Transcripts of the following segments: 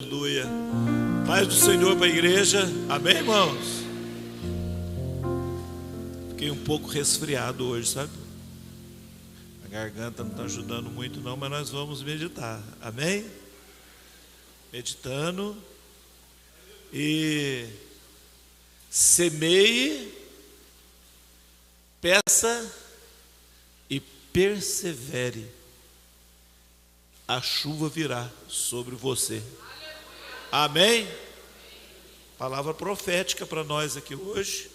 Aleluia. Paz do Senhor para a igreja. Amém, irmãos? Fiquei um pouco resfriado hoje, sabe? A garganta não está ajudando muito não, mas nós vamos meditar. Amém? Meditando. E semeie, peça e persevere. A chuva virá sobre você. Amém? Palavra profética para nós aqui hoje.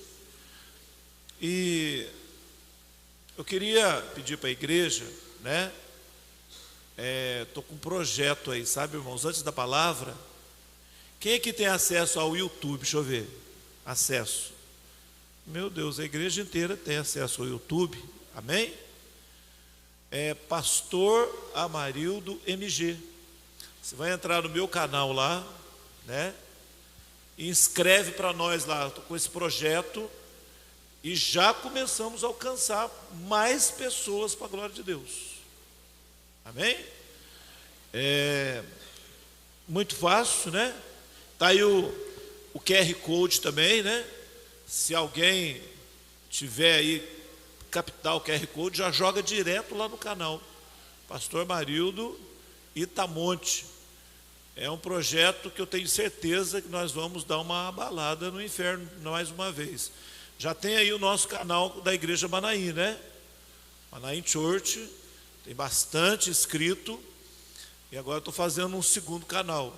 E eu queria pedir para a igreja, né? Estou com um projeto aí, sabe, irmãos? Antes da palavra, quem é que tem acesso ao YouTube? Deixa eu ver. Acesso. Meu Deus, a igreja inteira tem acesso ao YouTube. Amém? Pastor Amarildo MG. Você vai entrar no meu canal lá, né? E inscreve para nós lá. Estou com esse projeto e já começamos a alcançar mais pessoas para a glória de Deus. Amém? Muito fácil, né? Está aí o QR Code também, né? Se alguém tiver aí, captar o QR Code, já joga direto lá no canal. Pastor Amarildo Itamonte. É um projeto que eu tenho certeza que nós vamos dar uma abalada no inferno mais uma vez. Já tem aí o nosso canal da Igreja Manaim, né? Manaim Church, tem bastante inscrito. E agora estou fazendo um segundo canal.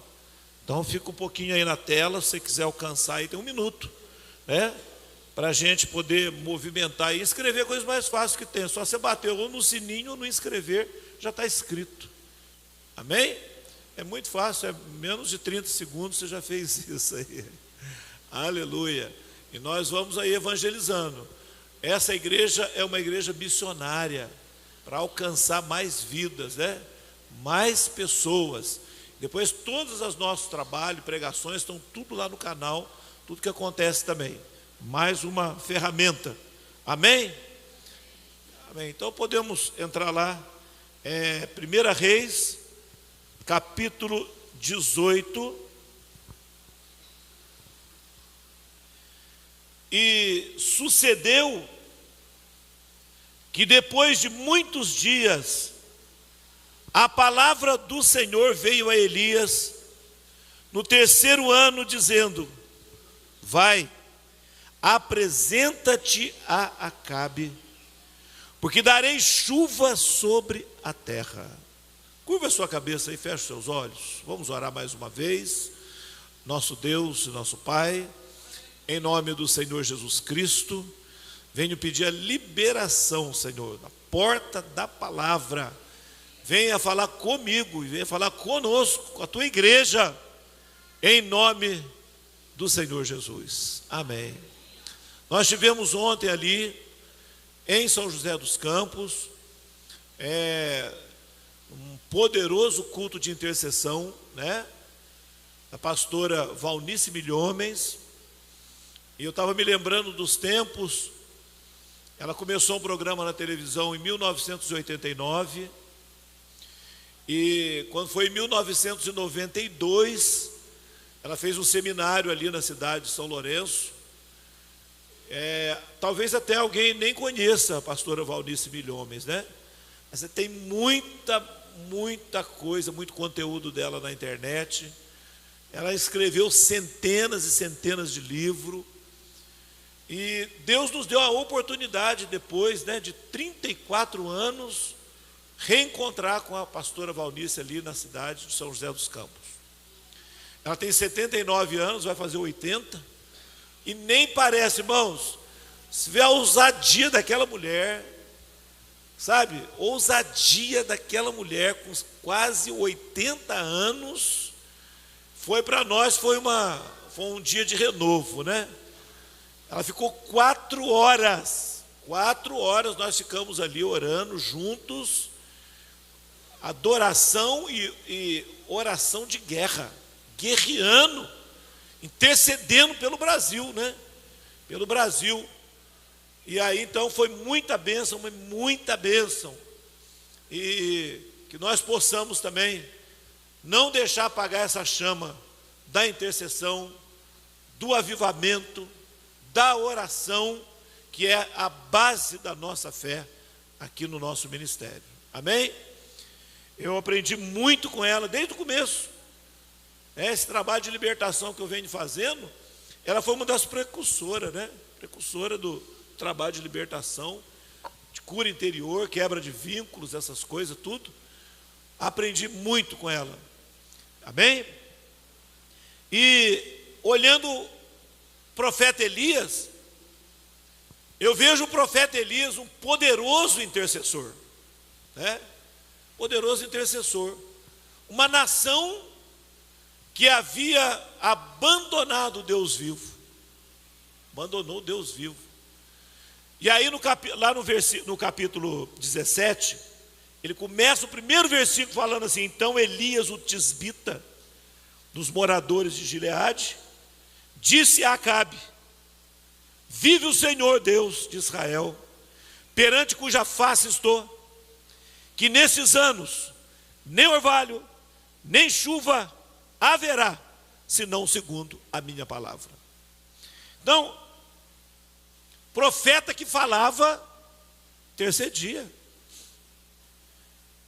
Então fica um pouquinho aí na tela, se você quiser alcançar aí, tem 1 minuto, né? Para a gente poder movimentar e inscrever, coisas mais fáceis que tem. Só você bater ou no sininho ou no inscrever, já está escrito. Amém? É muito fácil, é menos de 30 segundos você já fez isso aí. Aleluia. E nós vamos aí evangelizando. Essa igreja é uma igreja missionária para alcançar mais vidas, né? Mais pessoas. Depois todos os nossos trabalhos, pregações estão tudo lá no canal, tudo que acontece também. Mais uma ferramenta. Amém? Amém. Então podemos entrar lá. 1 Reis, capítulo 18. E sucedeu que depois de muitos dias, a palavra do Senhor veio a Elias no 3º ano, dizendo: vai, apresenta-te a Acabe, porque darei chuva sobre a terra. Curva a sua cabeça e feche os seus olhos. Vamos orar mais uma vez. Nosso Deus e nosso Pai, em nome do Senhor Jesus Cristo, venho pedir a liberação, Senhor, na porta da palavra. Venha falar comigo e venha falar conosco, com a tua igreja, em nome do Senhor Jesus. Amém. Nós tivemos ontem ali, em São José dos Campos, um poderoso culto de intercessão, né? Da pastora Valnice Milhomens. E eu estava me lembrando dos tempos. Ela começou um programa na televisão em 1989. E quando foi em 1992, ela fez um seminário ali na cidade de São Lourenço. Talvez até alguém nem conheça a pastora Valnice Milhomens, né? Mas tem muita coisa, muito conteúdo dela na internet. Ela escreveu centenas e centenas de livros. E Deus nos deu a oportunidade depois, né, de 34 anos, reencontrar com a pastora Valnice ali na cidade de São José dos Campos. Ela tem 79 anos, vai fazer 80. E nem parece, irmãos, se vê a ousadia daquela mulher, sabe? Ousadia daquela mulher com quase 80 anos. Foi para nós, foi um dia de renovo, né? Ela ficou 4 horas. 4 horas nós ficamos ali orando juntos. Adoração e oração de guerra. Guerreando, intercedendo pelo Brasil, né? Pelo Brasil. E aí então foi muita bênção, E que nós possamos também não deixar apagar essa chama da intercessão, do avivamento, da oração, que é a base da nossa fé aqui no nosso ministério. Amém? Eu aprendi muito com ela desde o começo. Esse trabalho de libertação que eu venho fazendo, ela foi uma das precursoras, né? Precursora do trabalho de libertação, de cura interior, quebra de vínculos, essas coisas, tudo. Aprendi muito com ela. Amém? E olhando o profeta Elias, eu vejo o profeta Elias um poderoso intercessor, né? Poderoso intercessor. Uma nação que havia abandonado o Deus vivo. Abandonou o Deus vivo. E aí lá no capítulo 17, ele começa o primeiro versículo falando assim: então Elias, o tisbita, dos moradores de Gileade, disse a Acabe: vive o Senhor Deus de Israel, perante cuja face estou, que nesses anos nem orvalho, nem chuva haverá, senão segundo a minha palavra. Então, profeta que falava, intercedia.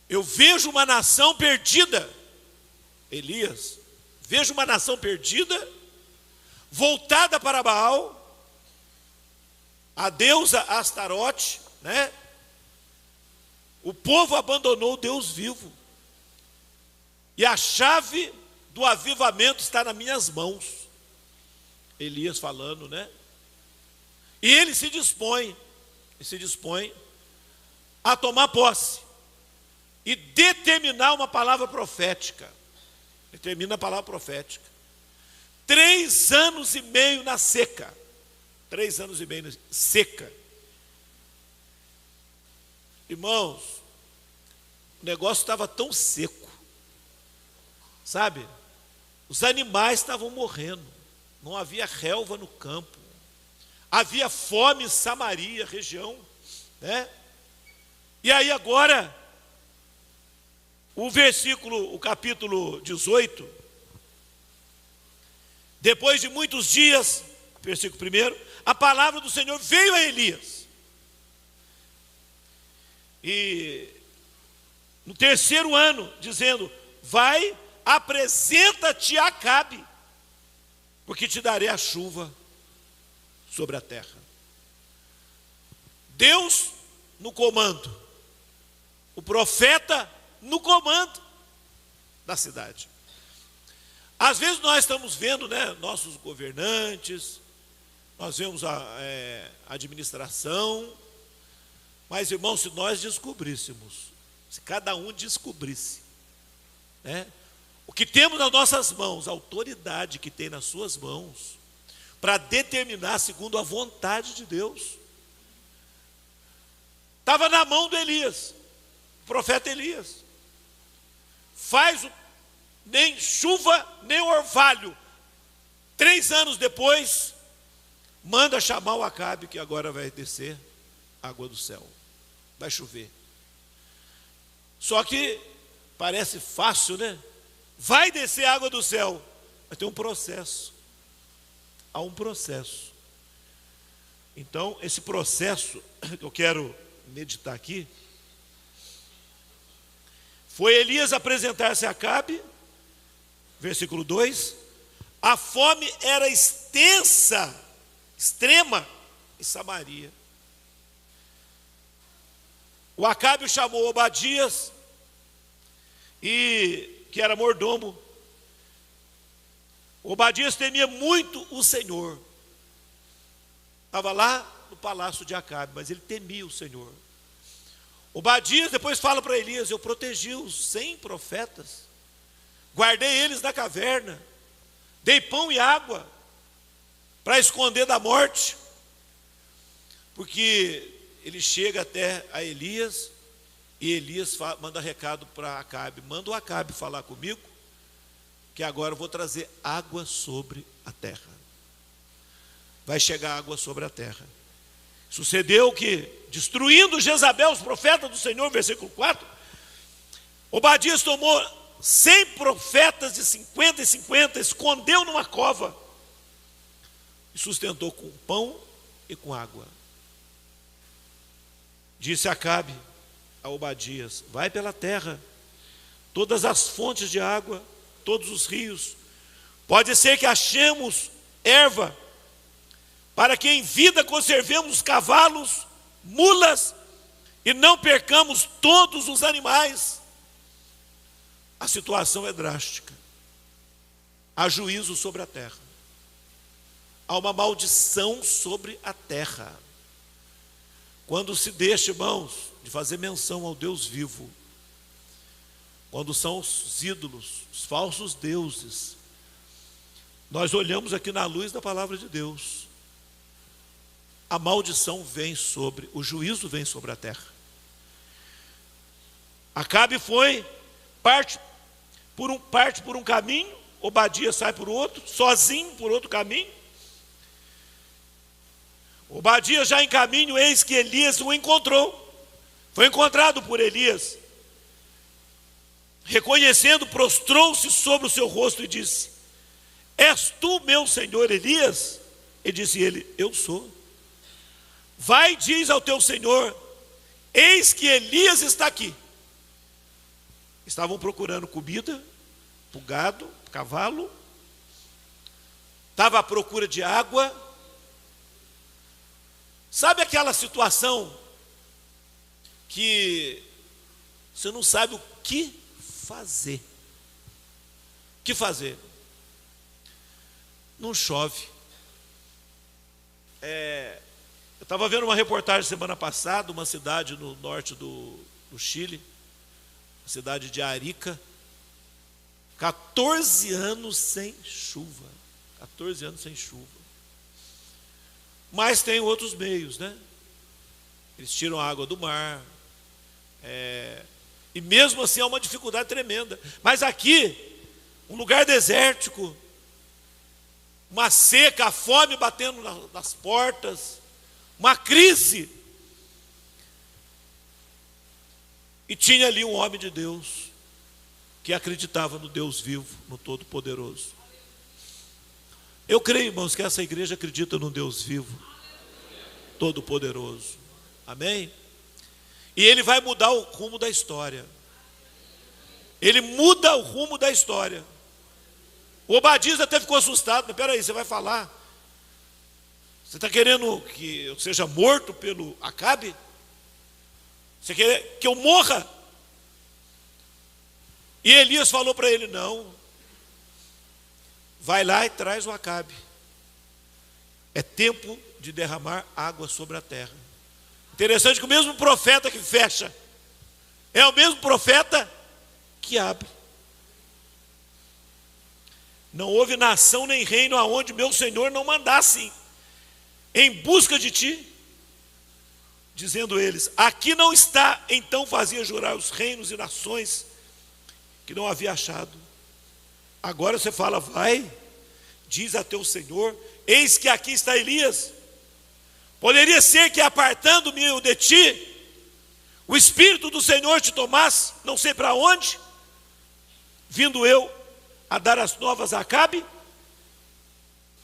Eu vejo uma nação perdida, Elias, vejo uma nação perdida, voltada para Baal, a deusa Astarote, né? O povo abandonou o Deus vivo. E a chave do avivamento está nas minhas mãos. Elias falando, né? E ele se dispõe a tomar posse e determinar uma palavra profética. Determina a palavra profética. 3 anos e meio na seca. 3 anos e meio na seca. Irmãos, o negócio estava tão seco, sabe? Os animais estavam morrendo, não havia relva no campo, havia fome em Samaria, região, né? E aí agora, o capítulo 18, depois de muitos dias, versículo 1, a palavra do Senhor veio a Elias. E no 3º ano, dizendo: vai, apresenta-te a Acabe, porque te darei a chuva sobre a terra. Deus no comando, o profeta no comando da cidade. Às vezes nós estamos vendo, né, nossos governantes, nós vemos a administração, mas, irmãos, se nós descobríssemos, se cada um descobrisse, né, o que temos nas nossas mãos, a autoridade que tem nas suas mãos, para determinar segundo a vontade de Deus, estava na mão do Elias, o profeta Elias. Nem chuva, nem orvalho. 3 anos depois, manda chamar o Acabe, que agora vai descer água do céu. Vai chover. Só que parece fácil, né? Vai descer água do céu, mas tem um processo. Há um processo. Então, esse processo que eu quero meditar aqui, foi Elias apresentar-se a Acabe, versículo 2, a fome era extensa, extrema, em Samaria. O Acabe chamou Obadias, que era mordomo. Obadias temia muito o Senhor. Estava lá no palácio de Acabe, mas ele temia o Senhor. Obadias depois fala para Elias: eu protegi os 100 profetas, guardei eles na caverna, dei pão e água para esconder da morte. Porque ele chega até a Elias, e Elias manda recado para Acabe: manda o Acabe falar comigo, que agora eu vou trazer água sobre a terra. Vai chegar água sobre a terra. Sucedeu que, destruindo Jezabel, os profetas do Senhor, versículo 4, Obadias tomou 100 profetas de 50 e 50, escondeu numa cova e sustentou com pão e com água. Disse Acabe a Obadias: vai pela terra, todas as fontes de água, todos os rios, pode ser que achemos erva, para que em vida conservemos cavalos, mulas, e não percamos todos os animais. A situação é drástica. Há juízo sobre a terra. Há uma maldição sobre a terra. Quando se deixa, irmãos, de fazer menção ao Deus vivo, quando são os ídolos, os falsos deuses, nós olhamos aqui na luz da palavra de Deus, a maldição vem sobre, o juízo vem sobre a terra. Acabe parte por um caminho, Obadias sai por outro, sozinho por outro caminho. Obadias já em caminho, eis que Elias o encontrou. Foi encontrado por Elias. Reconhecendo, prostrou-se sobre o seu rosto e disse: és tu, meu senhor Elias? E disse ele: eu sou. Vai e diz ao teu senhor: eis que Elias está aqui. Estavam procurando comida para o gado, cavalo. Estava à procura de água. Sabe aquela situação que você não sabe o que fazer? O que fazer? Não chove. Eu estava vendo uma reportagem semana passada, uma cidade no norte do Chile, a cidade de Arica, 14 anos sem chuva. 14 anos sem chuva. Mas tem outros meios, né? Eles tiram a água do mar. E mesmo assim é uma dificuldade tremenda. Mas aqui, um lugar desértico, uma seca, a fome batendo nas portas, uma crise. E tinha ali um homem de Deus que acreditava no Deus vivo, no Todo-Poderoso. Eu creio, irmãos, que essa igreja acredita no Deus vivo, Todo-Poderoso. Amém? E Ele vai mudar o rumo da história. Ele muda o rumo da história. O Obadias até ficou assustado. Mas peraí, você vai falar? Você está querendo que eu seja morto pelo Acabe? Você quer que eu morra? E Elias falou para ele: não. Vai lá e traz o Acabe. É tempo de derramar água sobre a terra. Interessante que o mesmo profeta que fecha é o mesmo profeta que abre. Não houve nação nem reino aonde meu Senhor não mandasse em busca de ti, dizendo eles: aqui não está. Então fazia jurar os reinos e nações que não havia achado. Agora você fala: vai, diz a teu Senhor, eis que aqui está Elias. Poderia ser que, apartando-me de ti, o Espírito do Senhor te tomasse, não sei para onde, vindo eu a dar as novas a Acabe,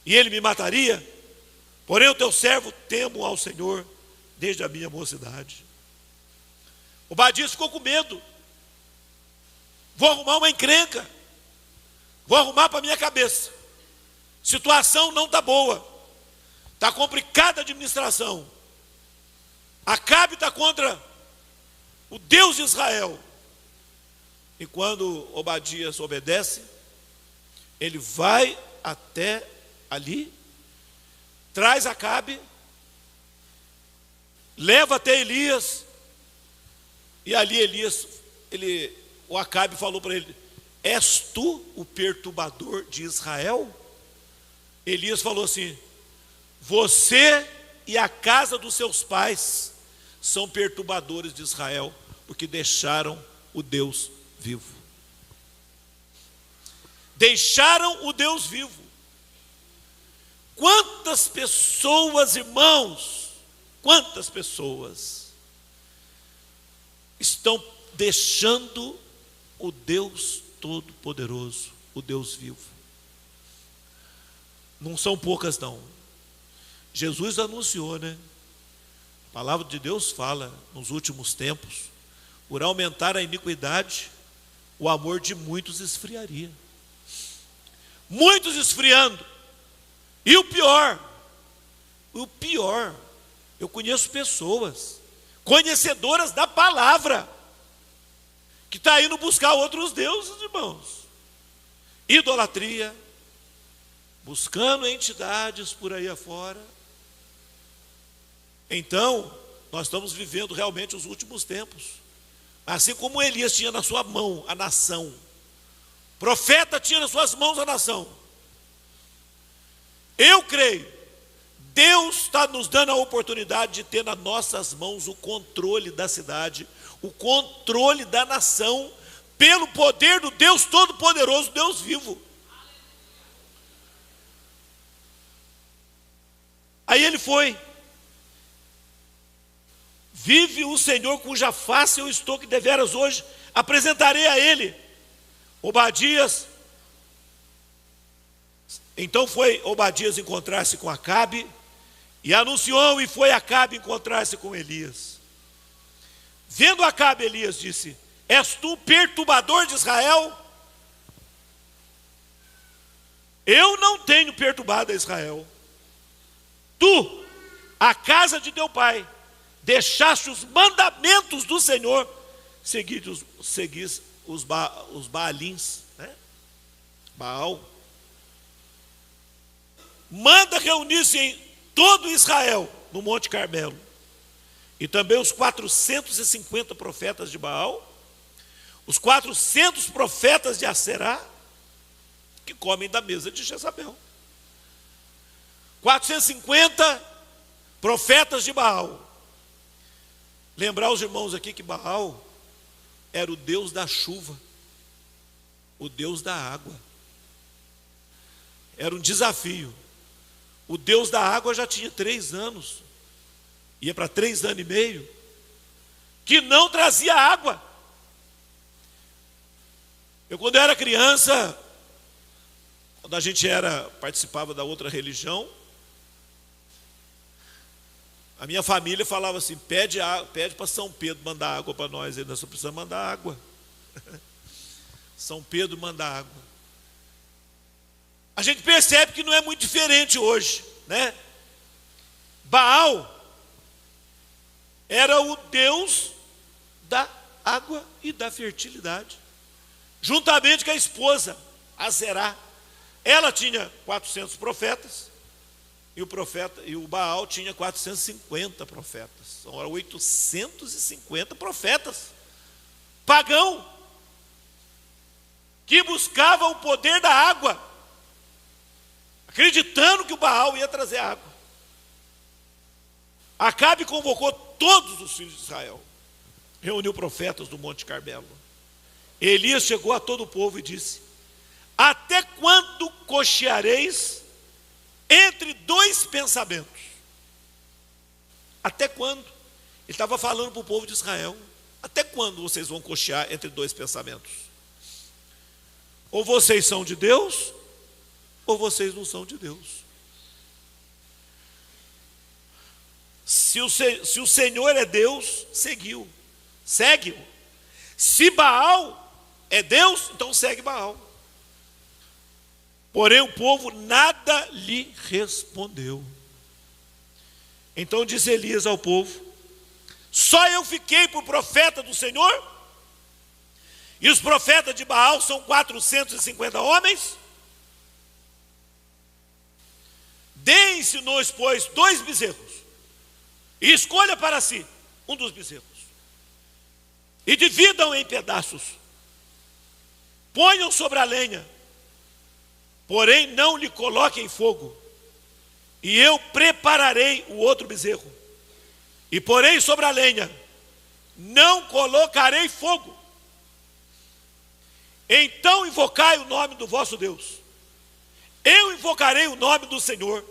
e ele me mataria. Porém o teu servo temo ao Senhor desde a minha mocidade. Obadias ficou com medo. Vou arrumar uma encrenca, vou arrumar para a minha cabeça. Situação não está boa, está complicada a administração. Acabe está contra o Deus de Israel. E quando Obadias obedece, ele vai até ali, traz Acabe, leva até Elias, e ali o Acabe falou para ele: és tu o perturbador de Israel? Elias falou assim: você e a casa dos seus pais são perturbadores de Israel, porque deixaram o Deus vivo. Deixaram o Deus vivo. Quantas pessoas, irmãos, quantas pessoas estão deixando o Deus Todo-Poderoso, o Deus vivo. Não são poucas não. Jesus anunciou, né? A palavra de Deus fala, nos últimos tempos, por aumentar a iniquidade, o amor de muitos esfriaria. Muitos esfriando. E o pior, eu conheço pessoas conhecedoras da palavra, que está indo buscar outros deuses, irmãos. Idolatria, buscando entidades por aí afora. Então, nós estamos vivendo realmente os últimos tempos. Assim como Elias tinha na sua mão a nação, o profeta tinha nas suas mãos a nação. Eu creio, Deus está nos dando a oportunidade de ter nas nossas mãos o controle da cidade, o controle da nação, pelo poder do Deus Todo-Poderoso, Deus vivo. Aí ele foi. Vive o Senhor cuja face eu estou, que deveras hoje apresentarei a ele. Obadias. Então foi Obadias encontrar-se com Acabe, e anunciou, e foi Acabe encontrar-se com Elias. Vendo Acabe, Elias disse: és tu perturbador de Israel? Eu não tenho perturbado a Israel. Tu, a casa de teu pai, deixaste os mandamentos do Senhor, seguis os Baalins, né? Baal. Manda reunir-se em todo Israel, no Monte Carmelo, e também os 450 profetas de Baal, os 400 profetas de Aserá, que comem da mesa de Jezabel. 450 profetas de Baal. Lembrar os irmãos aqui que Baal era o Deus da chuva, o Deus da água. Era um desafio. O Deus da água já tinha 3 anos, ia para 3 anos e meio, que não trazia água. Eu, quando era criança, quando a gente participava da outra religião, a minha família falava assim: pede para São Pedro mandar água para nós, nós só precisamos mandar água. São Pedro manda água. A gente percebe que não é muito diferente hoje, né? Baal era o Deus da água e da fertilidade, juntamente com a esposa, Aserá. Ela tinha 400 profetas, e o Baal tinha 450 profetas. São 850 profetas, pagão, que buscavam o poder da água, acreditando que o Baal ia trazer água. Acabe convocou todos os filhos de Israel, reuniu profetas do Monte Carmelo. Elias chegou a todo o povo e disse: até quando cocheareis entre 2 pensamentos? Até quando? Ele estava falando para o povo de Israel: até quando vocês vão cochear entre 2 pensamentos? Ou vocês são de Deus, ou vocês não são de Deus. Se o Senhor é Deus, segue-o. Se Baal é Deus, então segue Baal. Porém o povo nada lhe respondeu. Então disse Elias ao povo: só eu fiquei por profeta do Senhor? E os profetas de Baal são 450 homens? Deem-se-nos, pois, 2 bezerros, e escolha para si um dos bezerros, e dividam em pedaços, ponham sobre a lenha, porém não lhe coloquem fogo, e eu prepararei o outro bezerro, e porém sobre a lenha não colocarei fogo. Então invocai o nome do vosso Deus. Eu invocarei o nome do Senhor,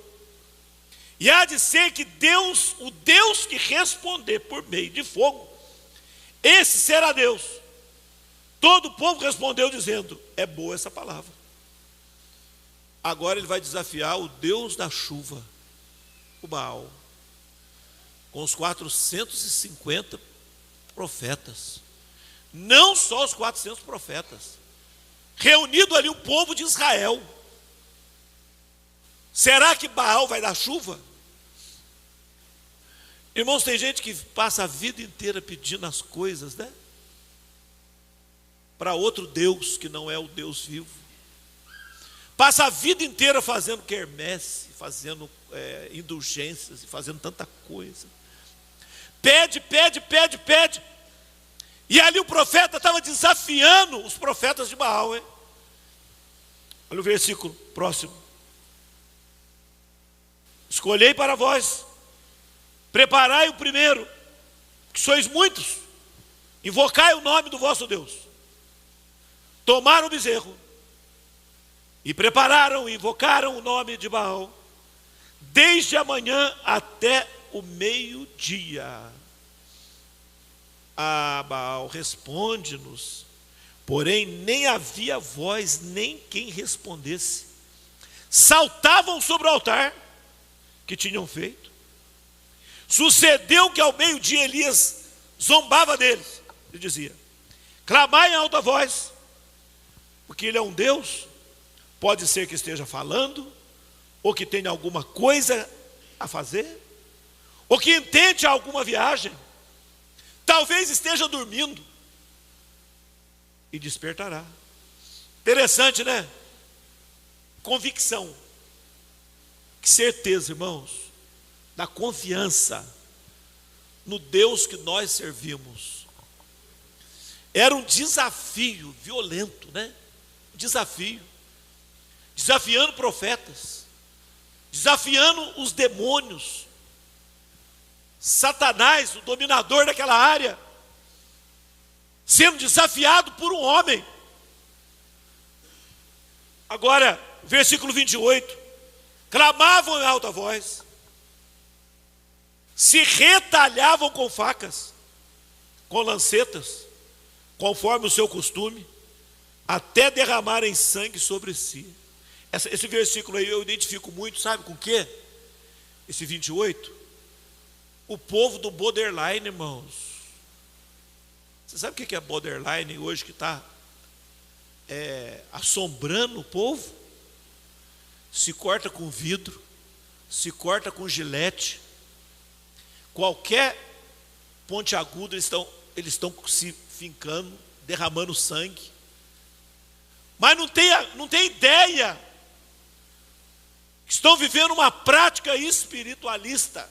e há de ser que Deus, o Deus que responder por meio de fogo, esse será Deus. Todo o povo respondeu dizendo: é boa essa palavra. Agora ele vai desafiar o Deus da chuva, o Baal, com os 450 profetas. Não só os 400 profetas, reunido ali o povo de Israel. Será que Baal vai dar chuva? Irmãos, tem gente que passa a vida inteira pedindo as coisas, né? Para outro Deus que não é o Deus vivo. Passa a vida inteira fazendo quermesse, fazendo indulgências, fazendo tanta coisa. Pede, pede, pede, pede. E ali o profeta estava desafiando os profetas de Baal, hein? Olha o versículo próximo. Escolhei para vós, preparai o primeiro, que sois muitos, invocai o nome do vosso Deus. Tomaram o bezerro, e prepararam, e invocaram o nome de Baal, desde a manhã até o meio-dia. Ah, Baal, responde-nos. Porém, nem havia voz, nem quem respondesse. Saltavam sobre o altar que tinham feito. Sucedeu que ao meio-dia Elias zombava deles e dizia: clamai em alta voz, porque ele é um Deus, pode ser que esteja falando, ou que tenha alguma coisa a fazer, ou que intente alguma viagem, talvez esteja dormindo, e despertará. Interessante, né? Convicção, que certeza, irmãos, da confiança no Deus que nós servimos. Era um desafio violento, né? Desafio, desafiando profetas, desafiando os demônios, Satanás, o dominador daquela área, sendo desafiado por um homem. Agora, versículo 28, clamavam em alta voz, se retalhavam com facas, com lancetas, conforme o seu costume, até derramarem sangue sobre si. Esse versículo aí eu identifico muito, sabe com o quê? Esse 28, o povo do borderline, irmãos. Você sabe o que é borderline hoje que está assombrando o povo? Se corta com vidro, se corta com gilete, qualquer ponte aguda eles estão se fincando, derramando sangue, mas não tem ideia que estão vivendo uma prática espiritualista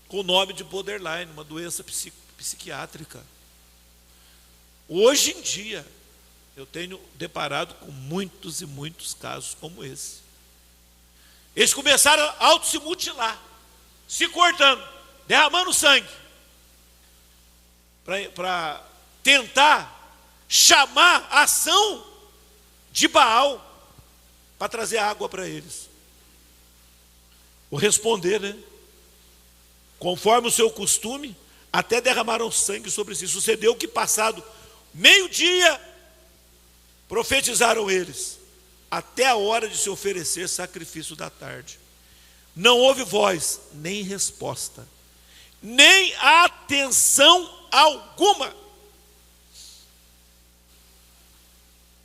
com o nome de borderline, uma doença psiquiátrica. Hoje em dia eu tenho deparado com muitos e muitos casos como esse. Eles começaram a auto-se mutilar, se cortando, derramando sangue, para tentar chamar a ação de Baal para trazer água para eles. Vou responder, né? Conforme o seu costume, até derramaram sangue sobre si. Sucedeu que, passado meio-dia, profetizaram eles, até a hora de se oferecer sacrifício da tarde. Não houve voz, nem resposta, nem atenção alguma.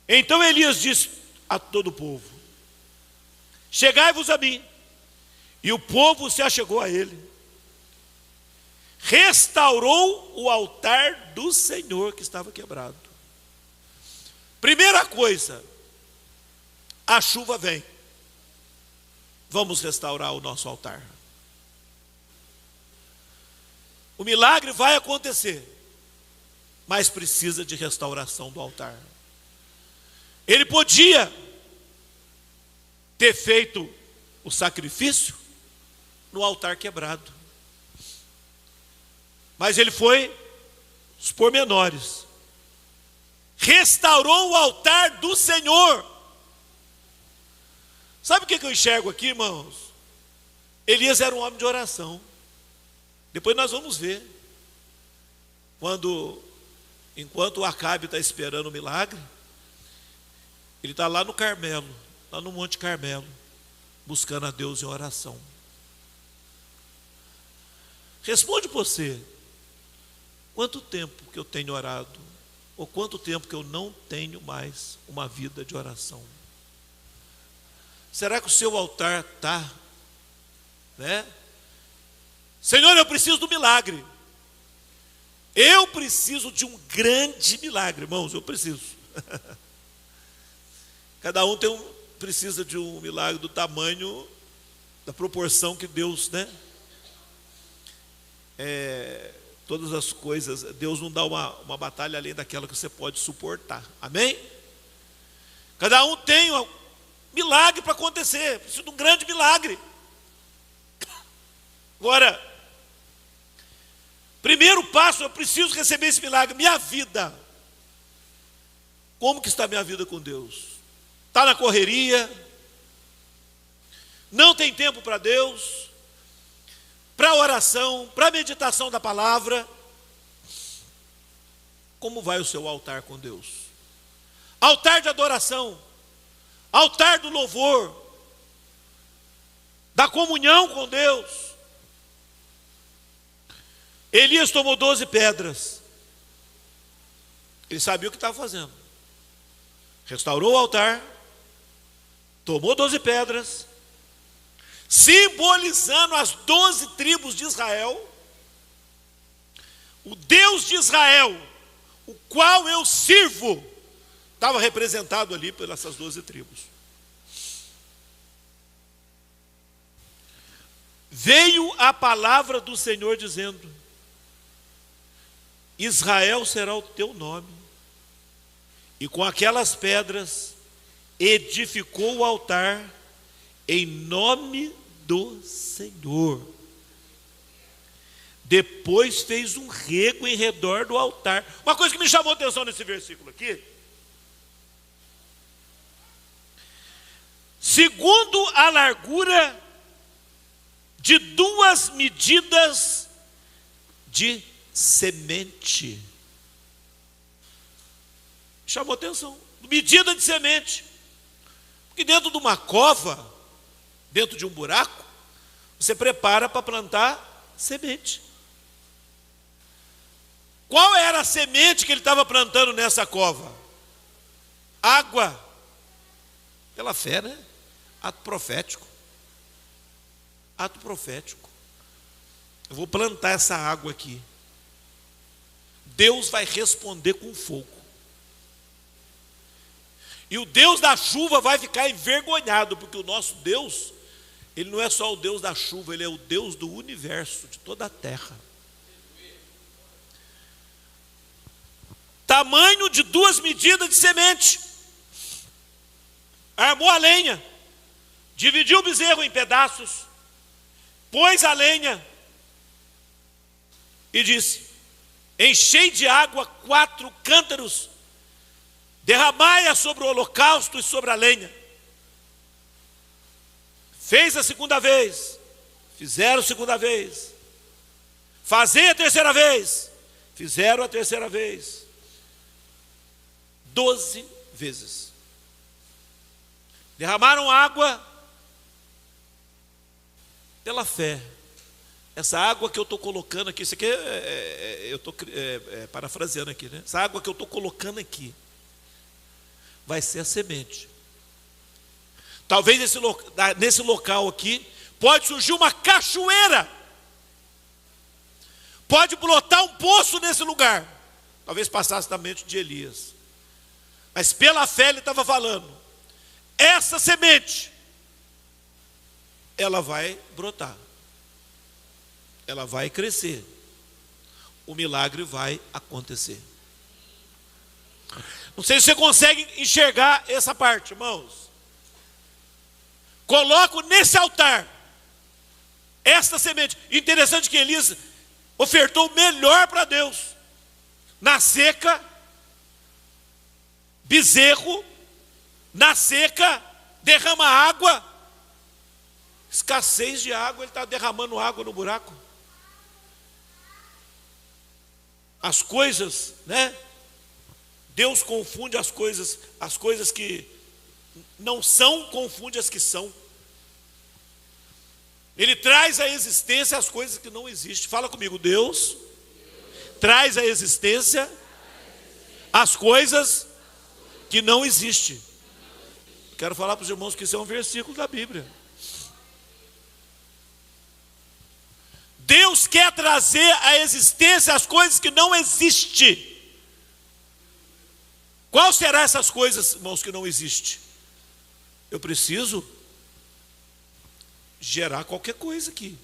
Então Elias disse a todo o povo: chegai-vos a mim. E o povo se achegou a ele. Restaurou o altar do Senhor que estava quebrado. Primeira coisa, a chuva vem. Vamos restaurar o nosso altar. O milagre vai acontecer, mas precisa de restauração do altar. Ele podia ter feito o sacrifício no altar quebrado, mas ele foi os pormenores. Restaurou o altar do Senhor. Sabe o que eu enxergo aqui, irmãos? Elias era um homem de oração. Depois nós vamos ver, quando enquanto o Acabe está esperando o milagre, ele está lá no Carmelo, lá no Monte Carmelo, buscando a Deus em oração. Responde você, quanto tempo que eu tenho orado, ou quanto tempo que eu não tenho mais uma vida de oração? Será que o seu altar está, né? Senhor, eu preciso do milagre. Eu preciso de um grande milagre, irmãos, eu preciso. Cada um precisa de um milagre do tamanho, da proporção que Deus, né? Todas as coisas, Deus não dá uma batalha além daquela que você pode suportar, amém? Cada um tem um milagre para acontecer, preciso de um grande milagre. Agora, primeiro passo, eu preciso receber esse milagre. Minha vida, como que está minha vida com Deus? Está na correria? Não tem tempo para Deus? Para oração, para meditação da palavra? Como vai o seu altar com Deus? Altar de adoração, altar do louvor, da comunhão com Deus. Elias tomou 12 pedras. Ele sabia o que estava fazendo. Restaurou o altar, tomou 12 pedras, simbolizando as 12 tribos de Israel. O Deus de Israel, o qual eu sirvo, estava representado ali pelas essas 12 tribos. Veio a palavra do Senhor dizendo: Israel será o teu nome. E com aquelas pedras edificou o altar em nome do Senhor. Depois fez um rego em redor do altar. Uma coisa que me chamou a atenção nesse versículo aqui: segundo a largura de 2 medidas de semente. Chamou atenção. Medida de semente. Porque dentro de uma cova, dentro de um buraco, você prepara para plantar semente. Qual era a semente que ele estava plantando nessa cova? Água. Pela fé, né? Ato profético. Ato profético. Eu vou plantar essa água aqui. Deus vai responder com fogo. E o Deus da chuva vai ficar envergonhado, porque o nosso Deus, Ele não é só o Deus da chuva, Ele é o Deus do universo, de toda a terra. Tamanho de 2 medidas de semente. Armou a lenha, dividiu o bezerro em pedaços, pôs a lenha e disse: enchei de água 4 cântaros, derramai-a sobre o holocausto e sobre a lenha. Fez a segunda vez, fizeram a segunda vez, fazei a terceira vez, fizeram a terceira vez, 12 vezes. Derramaram água pela fé. Essa água que eu estou colocando aqui, isso aqui eu estou parafraseando aqui, né? Essa água que eu estou colocando aqui vai ser a semente. Talvez nesse local aqui pode surgir uma cachoeira, pode brotar um poço nesse lugar. Talvez passasse na mente de Elias, mas pela fé ele estava falando: essa semente, ela vai brotar, ela vai crescer, o milagre vai acontecer. Não sei se você consegue enxergar essa parte, irmãos. Coloco nesse altar esta semente. Interessante que Elias ofertou o melhor para Deus. Na seca, bezerro. Na seca, derrama água. Escassez de água, ele está derramando água no buraco. As coisas, né? Deus confunde as coisas que não são, confunde as que são. Ele traz à existência as coisas que não existem. Fala comigo, Deus traz à existência as coisas que não existem. Quero falar para os irmãos que isso é um versículo da Bíblia. Deus quer trazer à existência as coisas que não existem. Qual será essas coisas, irmãos, que não existem? Eu preciso gerar qualquer coisa aqui.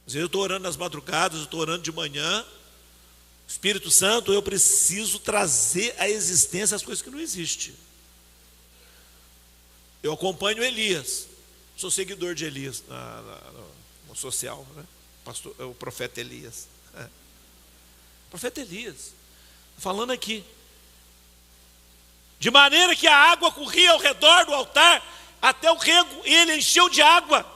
Às vezes eu estou orando nas madrugadas, eu estou orando de manhã. Espírito Santo, eu preciso trazer à existência as coisas que não existem. Eu acompanho Elias, sou seguidor de Elias no social, né? O profeta Elias. Profeta Elias, falando aqui. De maneira que a água corria ao redor do altar, até o rego, e ele encheu de água.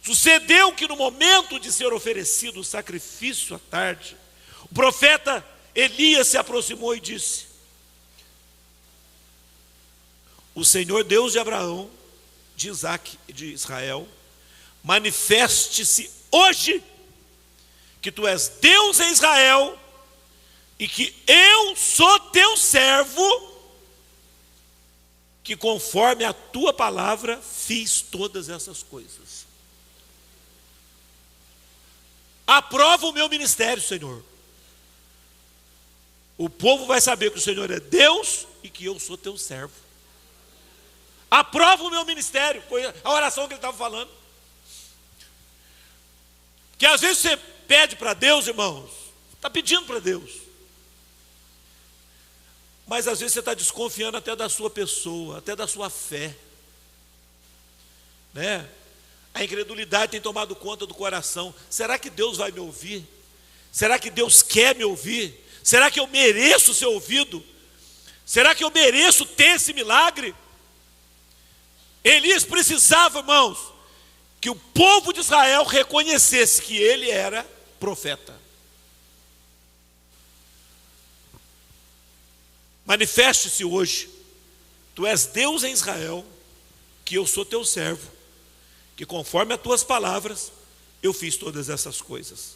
Sucedeu que no momento de ser oferecido o sacrifício à tarde, o profeta Elias se aproximou e disse: o Senhor Deus de Abraão, de Isaque e de Israel, manifeste-se hoje que tu és Deus em Israel e que eu sou teu servo, que conforme a tua palavra fiz todas essas coisas. Aprova o meu ministério, Senhor. O povo vai saber que o Senhor é Deus e que eu sou teu servo. Aprova o meu ministério. Foi a oração que ele estava falando. Que às vezes você pede para Deus, irmãos, está pedindo para Deus. Mas às vezes você está desconfiando até da sua pessoa, até da sua fé, né? A incredulidade tem tomado conta do coração. Será que Deus vai me ouvir? Será que Deus quer me ouvir? Será que eu mereço ser ouvido? Será que eu mereço ter esse milagre? Elias precisava, irmãos, que o povo de Israel reconhecesse que ele era profeta. Manifeste-se hoje, tu és Deus em Israel, que eu sou teu servo, que conforme as tuas palavras, eu fiz todas essas coisas.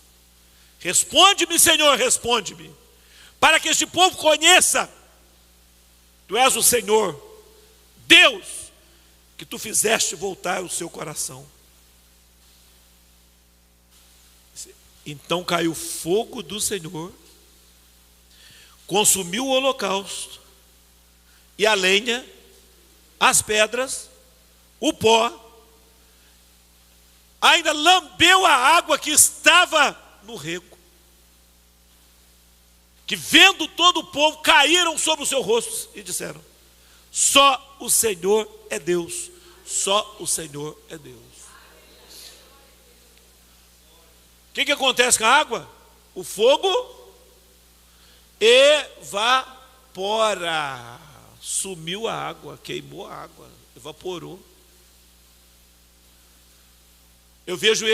Responde-me, Senhor, responde-me, para que este povo conheça, tu és o Senhor, Deus, que tu fizeste voltar o seu coração. Então caiu fogo do Senhor, consumiu o holocausto, e a lenha, as pedras, o pó, ainda lambeu a água que estava no rego, que vendo todo o povo, caíram sobre o seu rosto e disseram: só o Senhor é Deus, só o Senhor é Deus. O que acontece com a água? O fogo evapora, sumiu a água, queimou a água, evaporou. Eu vejo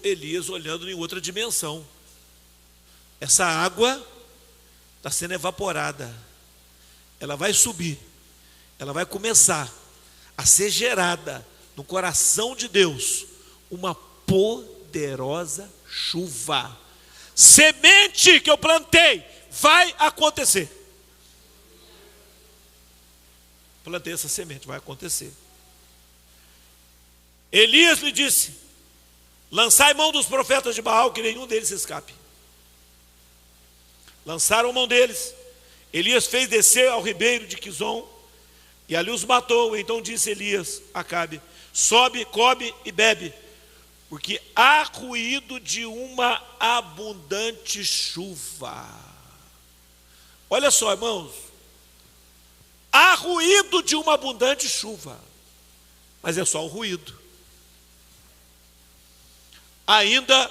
Elias olhando em outra dimensão. Essa água está sendo evaporada, ela vai subir, ela vai começar a ser gerada no coração de Deus uma poderosa chuva. Semente que eu plantei, vai acontecer. Plantei essa semente, vai acontecer. Elias lhe disse: lançai mão dos profetas de Baal, que nenhum deles escape. Lançaram mão deles. Elias fez descer ao ribeiro de Quizon, e ali os matou. Então disse Elias a Acabe: sobe, come e bebe, porque há ruído de uma abundante chuva. Olha só, irmãos, há ruído de uma abundante chuva, mas é só um ruído. Ainda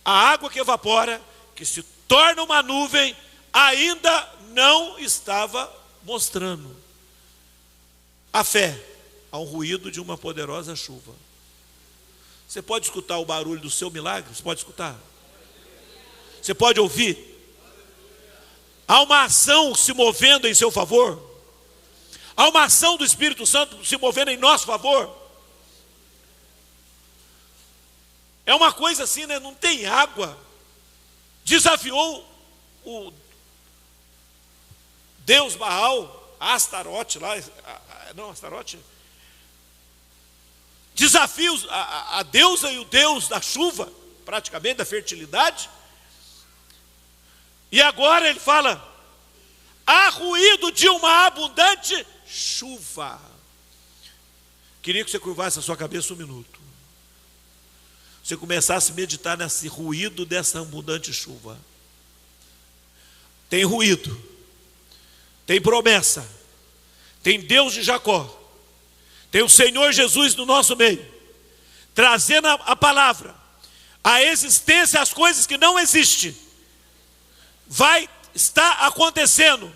a água que evapora, que se torna uma nuvem, ainda não estava mostrando a fé a um ruído de uma poderosa chuva. Você pode escutar o barulho do seu milagre? Você pode escutar? Você pode ouvir? Há uma ação se movendo em seu favor. Há uma ação do Espírito Santo se movendo em nosso favor. É uma coisa assim, né? Não tem água. Desafiou o Deus Baal, Astarote lá, não, Astarote. Desafios a deusa e o Deus da chuva, praticamente da fertilidade. E agora ele fala: há ruído de uma abundante chuva. Queria que você curvasse a sua cabeça um minuto. Você começasse a meditar nesse ruído dessa abundante chuva. Tem ruído, tem promessa, tem Deus de Jacó, tem o Senhor Jesus no nosso meio, trazendo a palavra, a existência, as coisas que não existem, vai estar acontecendo,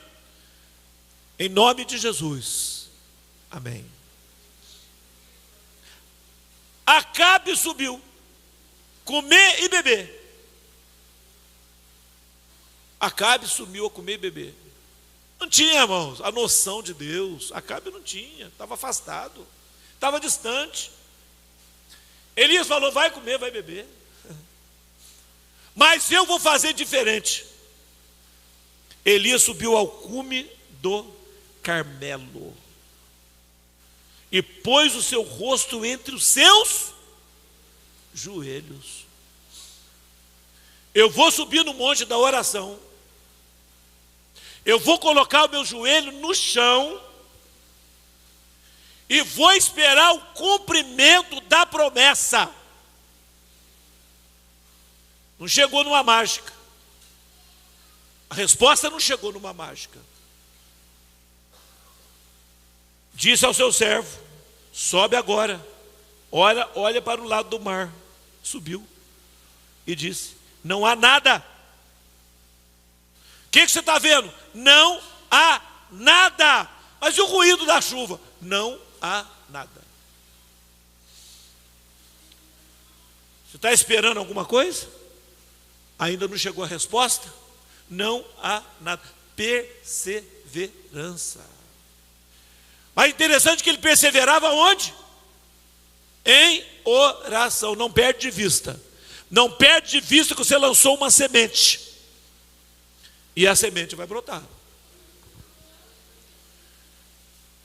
em nome de Jesus, amém. Acabe subiu, comer e beber. Acabe sumiu a comer e beber. Não tinha, irmãos, a noção de Deus. Acabe não tinha, estava afastado, estava distante. Elias falou: vai comer, vai beber. Mas eu vou fazer diferente. Elias subiu ao cume do Carmelo e pôs o seu rosto entre os seus joelhos. Eu vou subir no monte da oração. Eu vou colocar o meu joelho no chão e vou esperar o cumprimento da promessa. Não chegou numa mágica. A resposta não chegou numa mágica. Disse ao seu servo: sobe agora, olha para o lado do mar. Subiu e disse: não há nada. O que você está vendo? Não há nada. Mas e o ruído da chuva? Não há nada. Você está esperando alguma coisa? Ainda não chegou a resposta? Não há nada. Perseverança. Mas interessante que ele perseverava onde? Em oração. Não perde de vista. Não perde de vista que você lançou uma semente. E a semente vai brotar.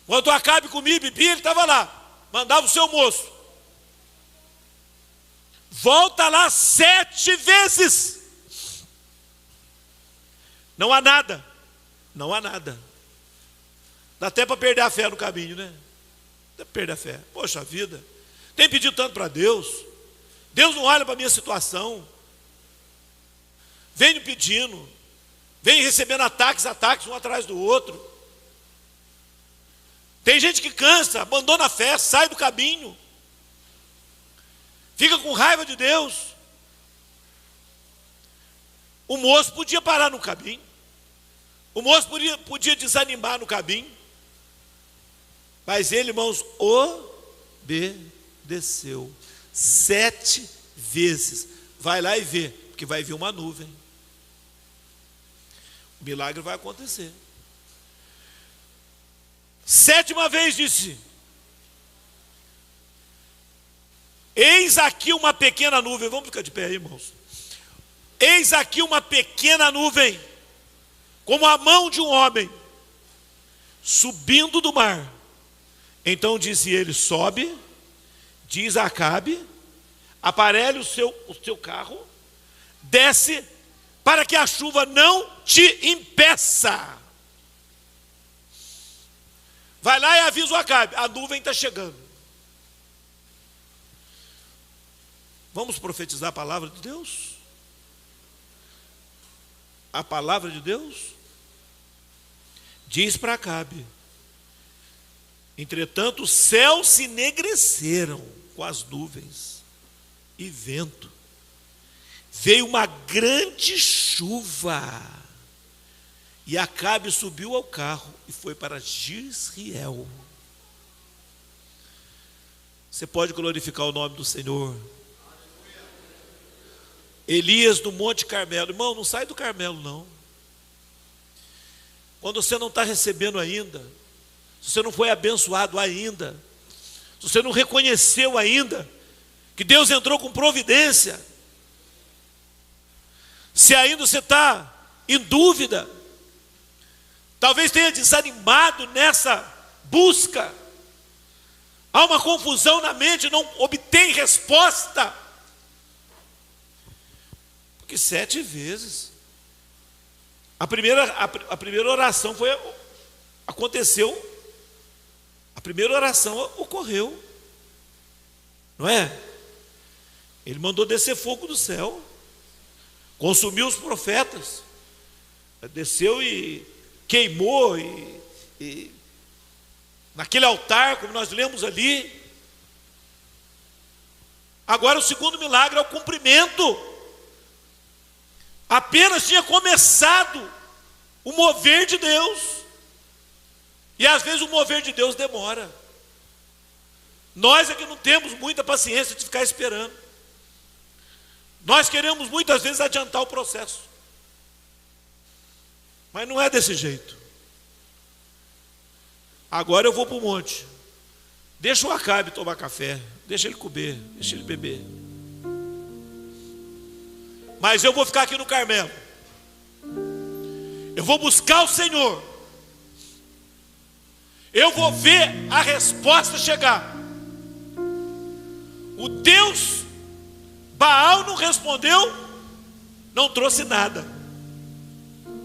Quando Acabe comia e bebia, ele estava lá. Mandava o seu moço: volta lá 7 vezes. Não há nada. Não há nada. Dá até para perder a fé no caminho, né? Dá para perder a fé. Poxa vida. Tem pedido tanto para Deus. Deus não olha para a minha situação. Vem me pedindo. Vem recebendo ataques um atrás do outro. Tem gente que cansa, abandona a fé, sai do caminho. Fica com raiva de Deus. O moço podia parar no caminho. O moço podia desanimar no caminho. Mas ele, irmãos, obedeceu 7 vezes. Vai lá e vê, porque vai vir uma nuvem. O milagre vai acontecer. 7ª vez disse: eis aqui uma pequena nuvem. Vamos ficar de pé aí, irmãos. Eis aqui uma pequena nuvem, como a mão de um homem, subindo do mar. Então disse ele: sobe, diz a Acabe, aparelhe o seu carro, desce, para que a chuva não te impeça. Vai lá e avisa o Acabe: a nuvem está chegando. Vamos profetizar a palavra de Deus? A palavra de Deus diz para Acabe: entretanto, os céus se enegreceram com as nuvens e vento. Veio uma grande chuva. E Acabe subiu ao carro e foi para Jezreel. Você pode glorificar o nome do Senhor? Elias no Monte Carmelo. Irmão, não sai do Carmelo não. Quando você não está recebendo ainda, se você não foi abençoado ainda, se você não reconheceu ainda que Deus entrou com providência, se ainda você está em dúvida, talvez tenha desanimado nessa busca, há uma confusão na mente, não obtém resposta, porque 7 vezes, a primeira oração aconteceu, a primeira oração ocorreu, não é? Ele mandou descer fogo do céu, consumiu os profetas, desceu e queimou, e naquele altar, como nós lemos ali. Agora o segundo milagre é o cumprimento. Apenas tinha começado o mover de Deus, e às vezes o mover de Deus demora. Nós é que não temos muita paciência de ficar esperando. Nós queremos muitas vezes adiantar o processo, mas não é desse jeito. Agora eu vou para o monte, deixa o Acabe tomar café, deixa ele comer, deixa ele beber, mas eu vou ficar aqui no Carmelo, eu vou buscar o Senhor, eu vou ver a resposta chegar. O Deus Baal não respondeu, não trouxe nada,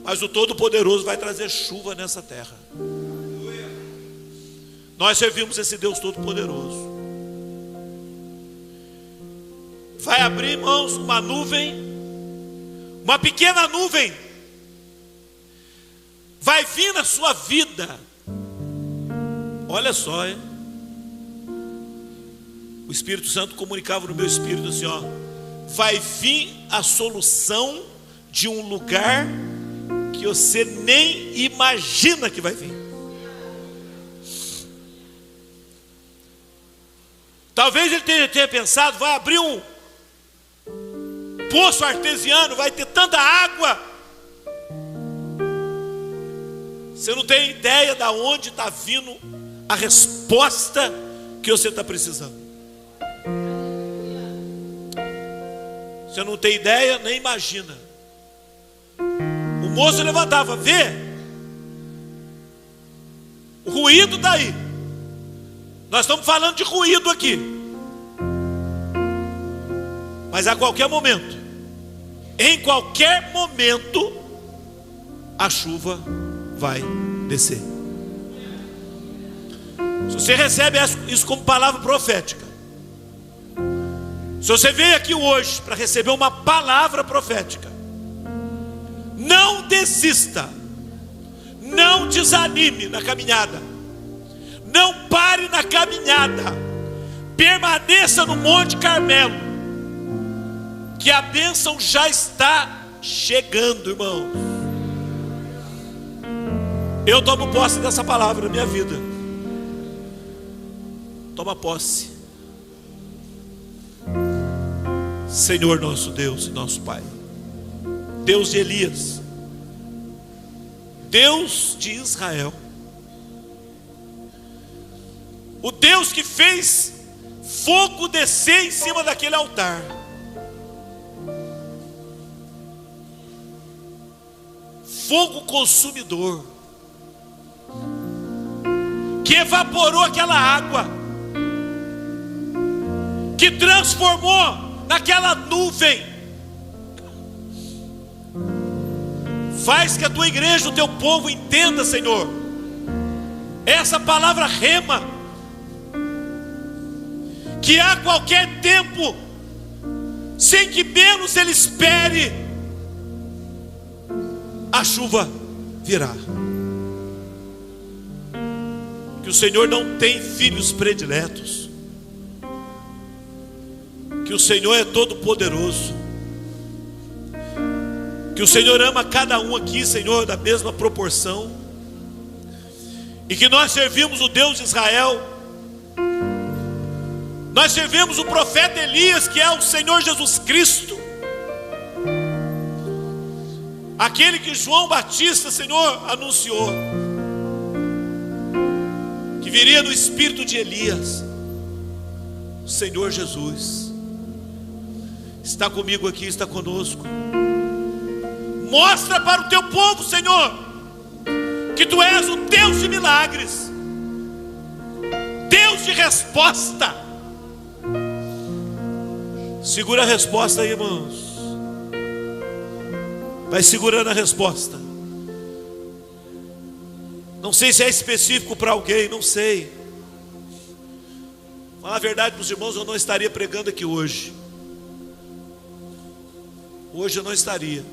mas o Todo-Poderoso vai trazer chuva nessa terra. Nós servimos esse Deus Todo-Poderoso. Vai abrir, irmãos, uma nuvem, uma pequena nuvem, vai vir na sua vida. Olha só, hein? O Espírito Santo comunicava no meu espírito assim, ó: vai vir a solução de um lugar que você nem imagina que vai vir. Talvez ele tenha pensado, vai abrir um poço artesiano, vai ter tanta água. Você não tem ideia de onde está vindo a resposta que você está precisando. Você não tem ideia, nem imagina. O moço levantava, vê, o ruído está aí. Nós estamos falando de ruído aqui, mas a qualquer momento, em qualquer momento, a chuva vai descer. Se você recebe isso como palavra profética, se você veio aqui hoje para receber uma palavra profética, não desista, não desanime na caminhada, não pare na caminhada, permaneça no Monte Carmelo, que a bênção já está chegando, irmão. Eu tomo posse dessa palavra na minha vida. Toma posse. Senhor nosso Deus e nosso Pai, Deus de Elias, Deus de Israel, o Deus que fez fogo descer em cima daquele altar, fogo consumidor, que evaporou aquela água, que transformou naquela nuvem. Faz que a tua igreja, o teu povo entenda, Senhor, essa palavra rema, que a qualquer tempo, sem que menos ele espere, a chuva virá. Que o Senhor não tem filhos prediletos, que o Senhor é todo poderoso, que o Senhor ama cada um aqui, Senhor, da mesma proporção, e que nós servimos o Deus de Israel, nós servimos o profeta Elias, que é o Senhor Jesus Cristo, aquele que João Batista, Senhor, anunciou, que viria no espírito de Elias. O Senhor Jesus está comigo aqui, está conosco. Mostra para o teu povo, Senhor, que tu és o Deus de milagres, Deus de resposta. Segura a resposta aí, irmãos. Vai segurando a resposta. Não sei se é específico para alguém, não sei. Falar a verdade para os irmãos, eu não estaria pregando aqui hoje. Hoje eu não estaria.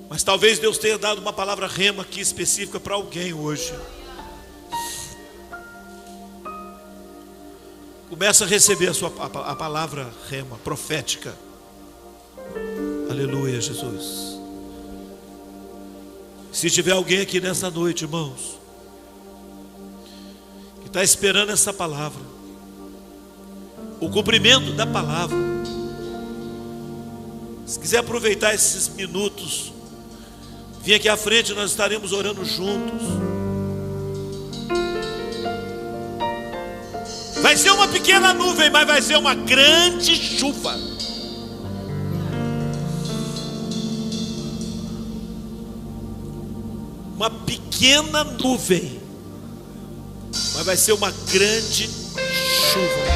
Mas talvez Deus tenha dado uma palavra rema aqui específica para alguém hoje. Começa a receber a palavra rema, profética. Aleluia, Jesus. Se tiver alguém aqui nessa noite, irmãos, que está esperando essa palavra, o cumprimento da palavra, se quiser aproveitar esses minutos, vem aqui à frente, nós estaremos orando juntos. Vai ser uma pequena nuvem, mas vai ser uma grande chuva. Uma pequena nuvem, mas vai ser uma grande chuva.